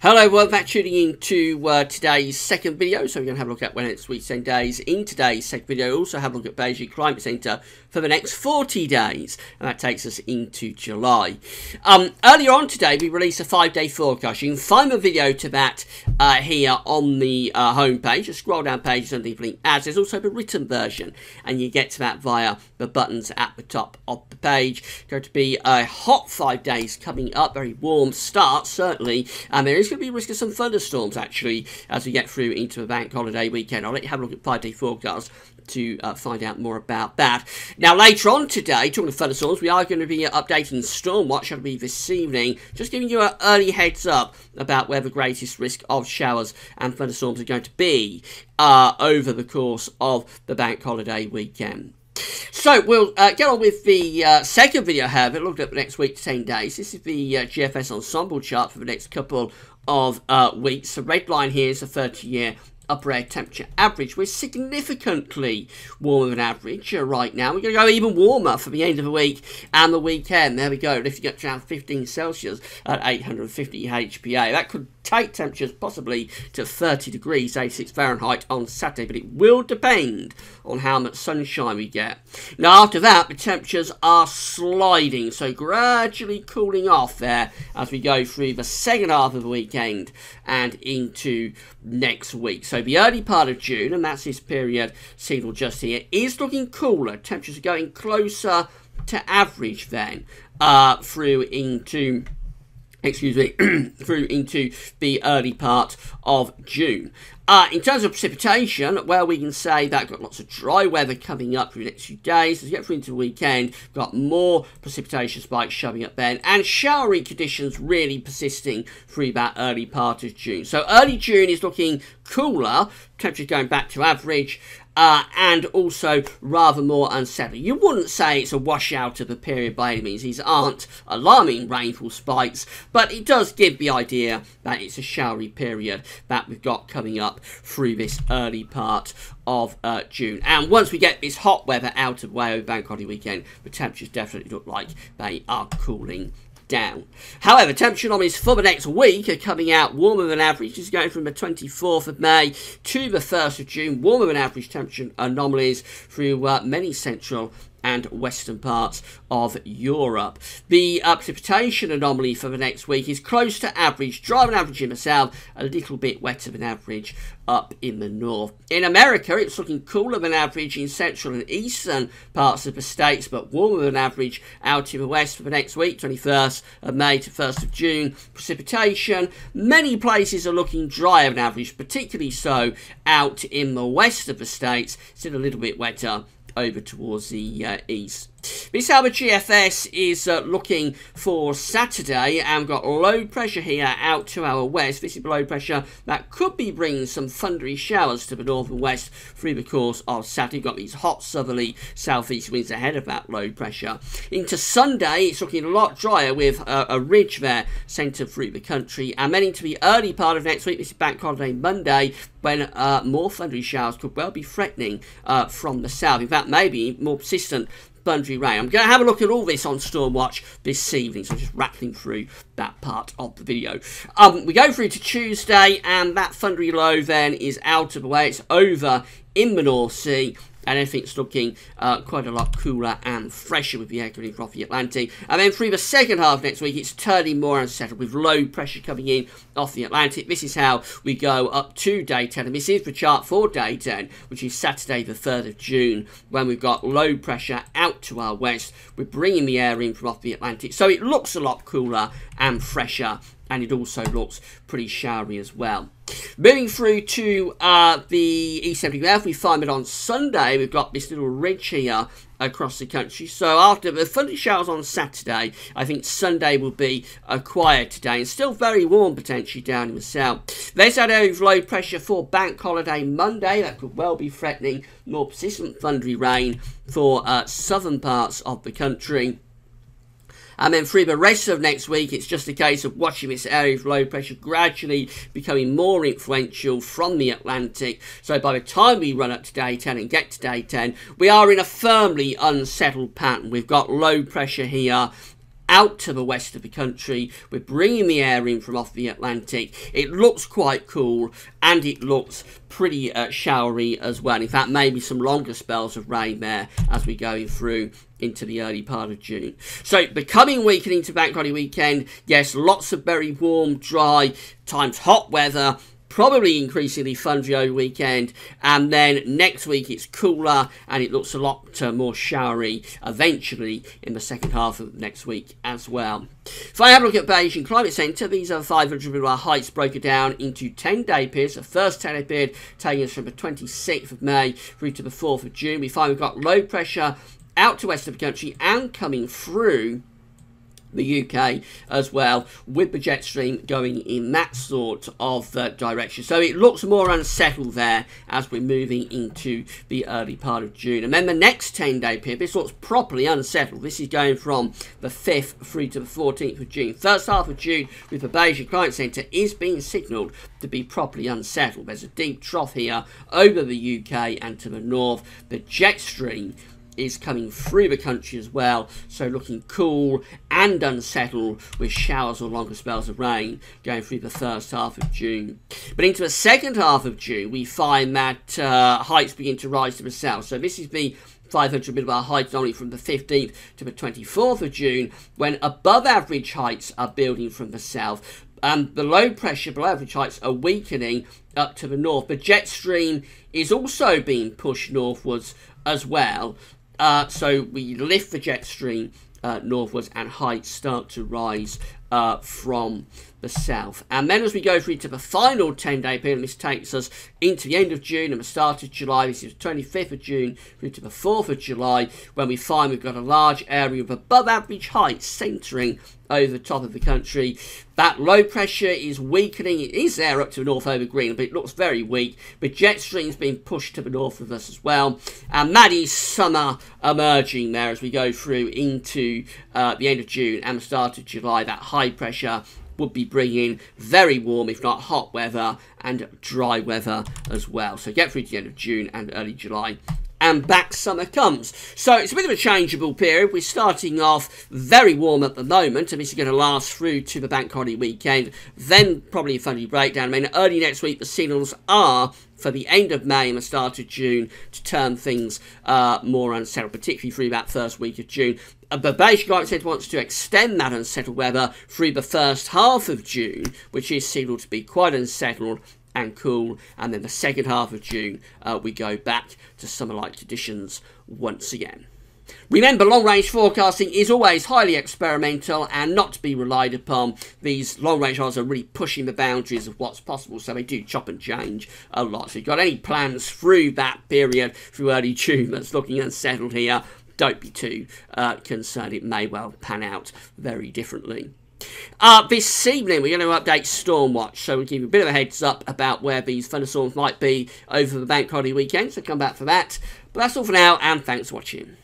Hello, welcome back tuning in to today's second video. So we're going to have a look at when it's week 10 days. In today's second video, also have a look at Beijing Climate Centre for the next 40 days. And that takes us into July. Earlier on today, we released a 5-day forecast. You can find the video to that here on the homepage. Just scroll down pages underneath the link ads. There's also the written version. And you get to that via the buttons at the top of the page. Going to be a hot 5 days coming up. Very warm start, certainly. And there is going to be a risk of some thunderstorms, actually, as we get through into the bank holiday weekend. I'll let you have a look at 5-day forecast to find out more about that. Now, later on today, talking of thunderstorms, we are going to be updating Storm Watch. That'll be this evening. Just giving you an early heads up about where the greatest risk of showers and thunderstorms are going to be over the course of the bank holiday weekend. So we'll get on with the second video, however, looked at the next week to 10 days. This is the GFS ensemble chart for the next couple of weeks. The red line here is the 30-year upper air temperature average. We're significantly warmer than average right now. We're going to go even warmer for the end of the week and the weekend. There we go, lifting up to around 15 Celsius at 850 HPA. That could take temperatures possibly to 30 degrees, 86 Fahrenheit on Saturday, but it will depend on how much sunshine we get. Now, after that, the temperatures are sliding, so gradually cooling off there as we go through the second half of the weekend and into next week. So the early part of June, and that's this period signal just here, is looking cooler. Temperatures are going closer to average then through into through into the early part of June. In terms of precipitation, well, we can say that we've got lots of dry weather coming up for the next few days. As we get through into the weekend, we've got more precipitation spikes showing up then, and showery conditions really persisting through that early part of June. So early June is looking cooler, temperatures going back to average, and also rather more unsettling. You wouldn't say it's a washout of the period by any means. These aren't alarming rainfall spikes, but it does give the idea that it's a showery period that we've got coming up through this early part of June. And once we get this hot weather out of the way over bank holiday weekend, the temperatures definitely look like they are cooling down. However, temperature anomalies for the next week are coming out warmer than average. This is going from the 24th of May to the 1st of June. Warmer than average temperature anomalies through many central and western parts of Europe. The precipitation anomaly for the next week is close to average, drier than average in the south, a little bit wetter than average up in the north. In America, it's looking cooler than average in central and eastern parts of the states, but warmer than average out in the west for the next week, 21st of May to 1st of June. Precipitation, many places are looking drier than average, particularly so out in the west of the states. Still a little bit wetter over towards the east. This is how the GFS is looking for Saturday, and we've got low pressure here out to our west. This is low pressure that could be bringing some thundery showers to the north and west through the course of Saturday. We've got these hot southerly southeast winds ahead of that low pressure. Into Sunday, it's looking a lot drier with a ridge there centred through the country, and then into the early part of next week, this is bank holiday Monday, when more thundery showers could well be threatening from the south. In fact, maybe more persistent thundery rain. I'm going to have a look at all this on Storm Watch this evening, so I'm just rattling through that part of the video. We go through to Tuesday, and that thundery low then is out of the way. It's over in the North Sea, and everything's looking quite a lot cooler and fresher with the air coming off the Atlantic. And then through the second half next week, it's turning more unsettled with low pressure coming in off the Atlantic. This is how we go up to day 10. And this is the chart for day 10, which is Saturday the 3rd of June, when we've got low pressure out to our west. We're bringing the air in from off the Atlantic. So it looks a lot cooler and fresher, and it also looks pretty showery as well. Moving through to the E70F, we find that on Sunday we've got this little ridge here across the country. So after the thundery showers on Saturday, I think Sunday will be a quiet day, and still very warm potentially down in the south. There's that area of low pressure for bank holiday Monday. That could well be threatening more persistent thundery rain for southern parts of the country. And then through the rest of next week, it's just a case of watching this area of low pressure gradually becoming more influential from the Atlantic. So by the time we run up to day 10 and get to day 10, we are in a firmly unsettled pattern. We've got low pressure here out to the west of the country. We're bringing the air in from off the Atlantic. It looks quite cool, and it looks pretty showery as well. In fact, maybe some longer spells of rain there as we go through into the early part of June. So the coming week and into Bank Holiday weekend, yes, lots of very warm, dry, times hot weather, probably increasingly thundery over weekend, and then next week it's cooler and it looks a lot more showery eventually in the second half of next week as well. If I have a look at Beijing Climate Centre, these are 500 millibar heights broken down into 10-day periods. The first 10-day period taking us from the 26th of May through to the 4th of June. We find we've got low pressure out to west of the country and coming through the UK as well, with the jet stream going in that sort of direction. So it looks more unsettled there as we're moving into the early part of June. And then the next 10-day period, this looks properly unsettled. This is going from the 5th through to the 14th of June. First half of June with the Beijing Climate Centre is being signalled to be properly unsettled. There's a deep trough here over the UK and to the north. The jet stream is coming through the country as well, so looking cool and unsettled with showers or longer spells of rain going through the first half of June. But into the second half of June, we find that heights begin to rise to the south. So this is the 500 millibar heights only from the 15th to the 24th of June, when above average heights are building from the south. The low pressure below average heights are weakening up to the north. The jet stream is also being pushed northwards as well. So we lift the jet stream northwards and heights start to rise from the south. And then as we go through to the final 10-day period, this takes us into the end of June and the start of July. This is 25th of June through to the 4th of July, when we find we've got a large area of above average heights centering over the top of the country. That low pressure is weakening. It is there up to the north over Greenland, but it looks very weak. The jet stream's being pushed to the north of us as well. And that is summer emerging there as we go through into the end of June and the start of July. That high pressure would be bringing very warm, if not hot weather, and dry weather as well. So get through to the end of June and early July, and back summer comes. So it's a bit of a changeable period. We're starting off very warm at the moment, and this is going to last through to the Bank Holiday weekend. Then probably a funny breakdown. I mean, early next week, the signals are for the end of May and the start of June to turn things more unsettled, particularly through that first week of June. The Beijing Climate Centre wants to extend that unsettled weather through the first half of June, which is signalled to be quite unsettled and cool, and then the second half of June we go back to summer-like conditions once again. Remember, long-range forecasting is always highly experimental and not to be relied upon. These long-range odds are really pushing the boundaries of what's possible, so they do chop and change a lot. So if you've got any plans through that period, through early June, that's looking unsettled here, don't be too concerned. It may well pan out very differently. This evening we're going to update Stormwatch, so we'll give you a bit of a heads up about where these thunderstorms might be over the Bank Holiday weekend, so come back for that. But that's all for now, and thanks for watching.